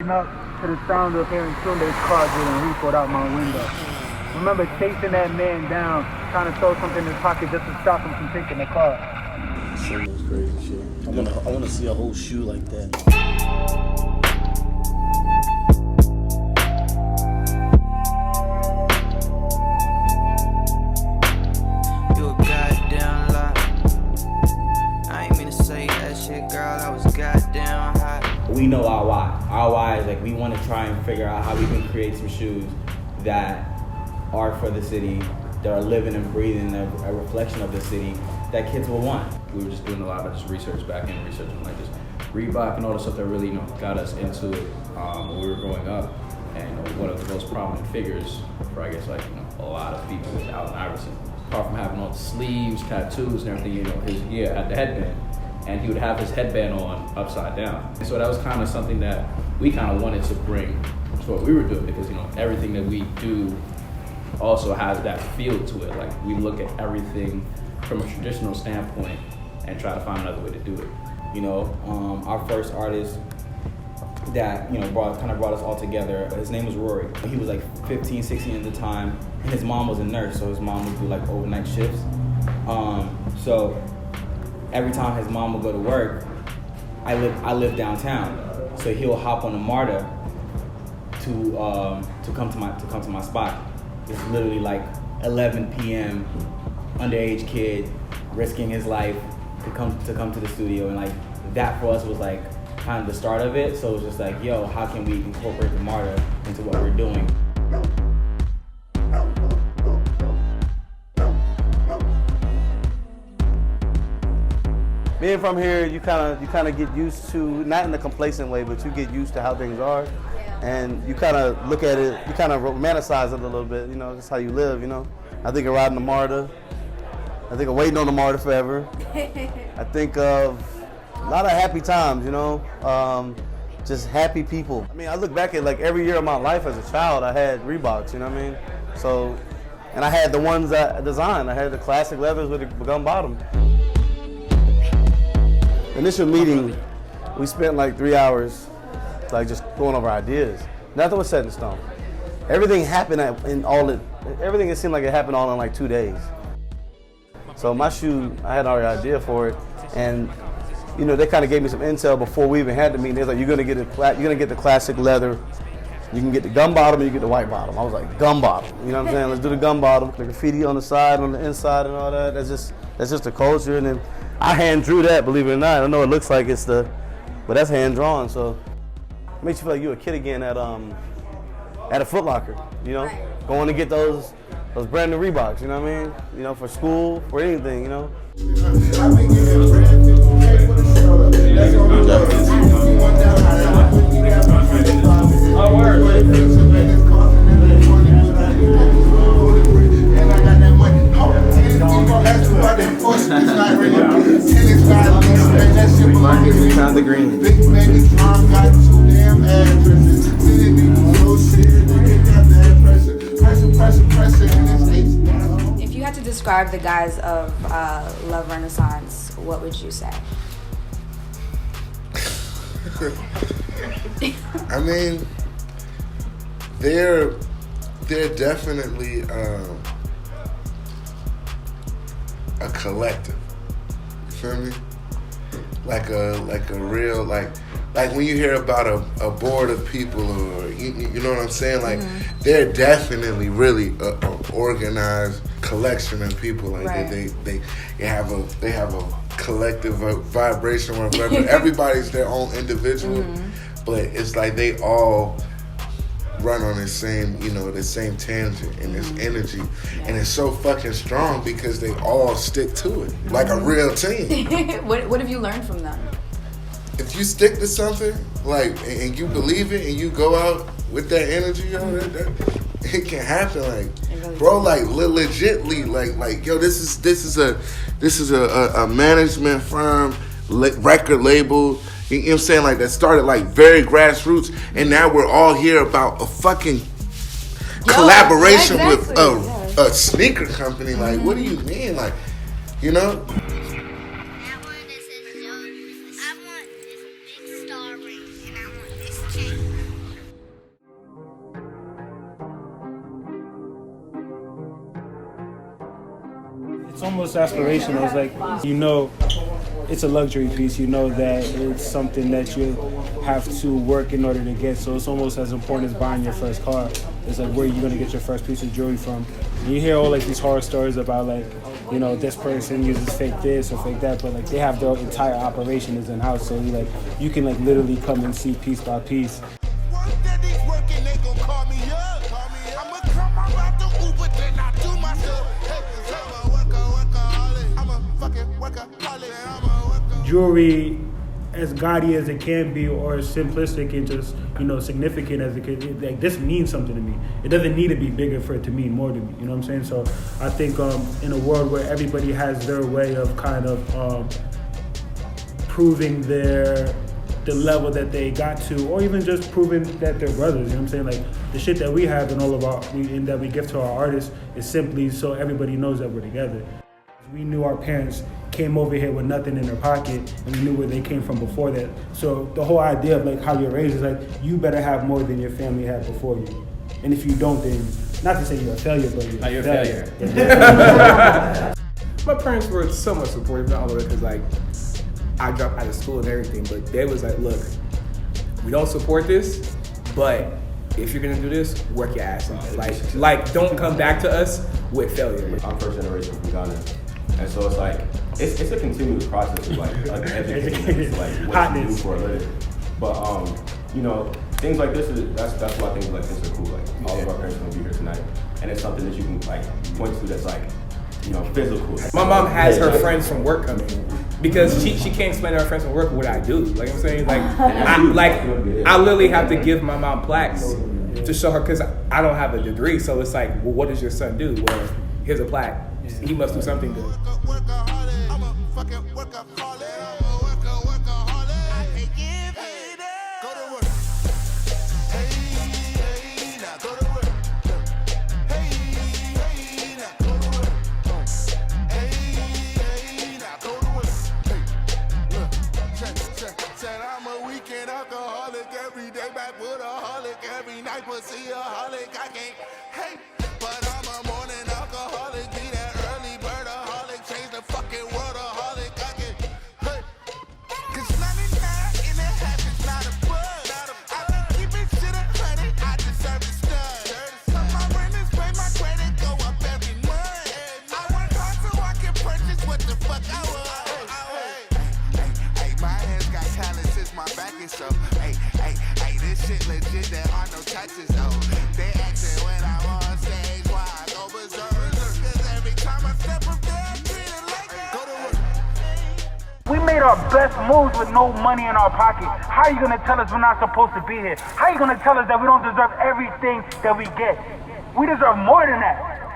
Up to the sound of hearing Sunday's car getting repoed out my window. Remember chasing that man down, trying to throw something in his pocket just to stop him from taking the car. That's crazy shit. I wanna see a whole shoe like that. We know our why. Our why is like we want to try and figure out how we can create some shoes that are for the city, that are living and breathing a reflection of the city that kids will want. We were just doing a lot of just research back end, researching like just Reebok and all the stuff that really got us into it when we were growing up. And one of the most prominent figures for I guess a lot of people was Allen Iverson. Apart from having all the sleeves, tattoos, and everything, he had the headband. And he would have his headband on upside down. And so that was kind of something that we kind of wanted to bring to what we were doing because everything that we do also has that feel to it. Like we look at everything from a traditional standpoint and try to find another way to do it. Our first artist that brought us all together, his name was Rory. He was like 15, 16 at the time, and his mom was a nurse, so his mom would do like overnight shifts. So every time his mom would go to work, I live downtown, so he'll hop on a MARTA to come to my spot. It's literally like 11 p.m. underage kid risking his life to come to the studio, and like that for us was like kind of the start of it. So it was just like, yo, how can we incorporate the MARTA into what we're doing? Being from here, you kind of get used to, not in a complacent way, but you get used to how things are, and you kind of look at it, you kind of romanticize it a little bit. Just how you live. I think of riding the MARTA. I think of waiting on the MARTA forever. I think of a lot of happy times. Just happy people. I look back at like every year of my life as a child, I had Reeboks. So, and I had the ones that I designed. I had the classic leathers with the gum bottom. Initial meeting, we spent like 3 hours, like just going over ideas. Nothing was set in stone. Everything happened everything it seemed like it happened all in like 2 days. So my shoe, I had already an idea for it, and they kind of gave me some intel before we even had the meeting. They was like, you're gonna get the classic leather, you can get the gum bottom, and you get the white bottom. I was like, gum bottom, you know what I'm saying? Let's do the gum bottom. The graffiti on the side, on the inside, and all that. That's just the culture, and then I hand drew that, believe it or not. I know it looks like but that's hand drawn, so it makes you feel like you're a kid again at a Foot Locker, going to get those brand new Reeboks, you know what I mean? For school, for anything, The green. If you had to describe the guys of Love Renaissance, what would you say? They're definitely a collective. You feel me? Like a real like when you hear about a board of people, or you know what I'm saying? Like they're definitely really a organized collection of people. Like right. they have a collective vibration or whatever. Everybody's their own individual, but it's like they all run on the same tangent and this energy, and it's so fucking strong because they all stick to it like a real team. What have you learned from them? If you stick to something and you believe it and you go out with that energy, it can happen. Legitly, yo, this is a management firm, record label. You know what I'm saying? Like that started like very grassroots, and now we're all here about a fucking collaboration with a sneaker company. Like, what do you mean? Like, I want this big star ring, and I want this chain. It's almost aspirational. It's like, you know, it's a luxury piece. You know that it's something that you have to work in order to get. So it's almost as important as buying your first car. It's like, where are you going to get your first piece of jewelry from? And you hear all like these horror stories about like, you know, this person uses fake this or fake that, but like they have their entire operation is in house. So you can like literally come and see piece by piece. Jewelry, as gaudy as it can be, or as simplistic and just, you know, significant as it could, like this means something to me. It doesn't need to be bigger for it to mean more to me. You know what I'm saying? So I think in a world where everybody has their way of kind of proving the level that they got to, or even just proving that they're brothers. You know what I'm saying? Like the shit that we have and all of that we give to our artists is simply so everybody knows that we're together. We knew our parents came over here with nothing in their pocket, and we knew where they came from before that. So the whole idea of like how you're raised is like, you better have more than your family had before you. And if you don't, then, not to say you're a failure, but you're a failure. My parents were somewhat supportive, not all of it, because like, I dropped out of school and everything, but they was like, look, we don't support this, but if you're gonna do this, work your ass off. Like don't come back to us with failure. I'm first generation from Ghana. And so it's like, it's a continuous process of like educating, like what you do for a living. But you know, things like this that's why things like this are cool. Like all of our parents are gonna be here tonight, and it's something that you can like point to that's like, you know, physical. My mom has her friends from work coming because she can't explain to her friends from work what I do. Like I'm saying, I literally have to give my mom plaques to show her because I don't have a degree. So it's like, well, what does your son do? Well, here's a plaque. He must do something good. See a holic, I can't hate, but I'm a morning alcoholic. Be that early bird aholic, change the fucking world aholic. I can hey, 'cause 99 in a half is not a bug. I been keeping shit 100, I deserve a stud. Some my renters pay my credit, go up every month. I work hard so I can purchase what the fuck I want. Hey, my hands got talent since my back is so. Hey, this shit legit, there are no touches though. They asking when I'm on stage, why I go berserk. 'Cause every time I step up there, I treat it like I go to work. We made our best moves with no money in our pocket. How are you gonna tell us we're not supposed to be here? How are you gonna tell us that we don't deserve everything that we get? We deserve more than that.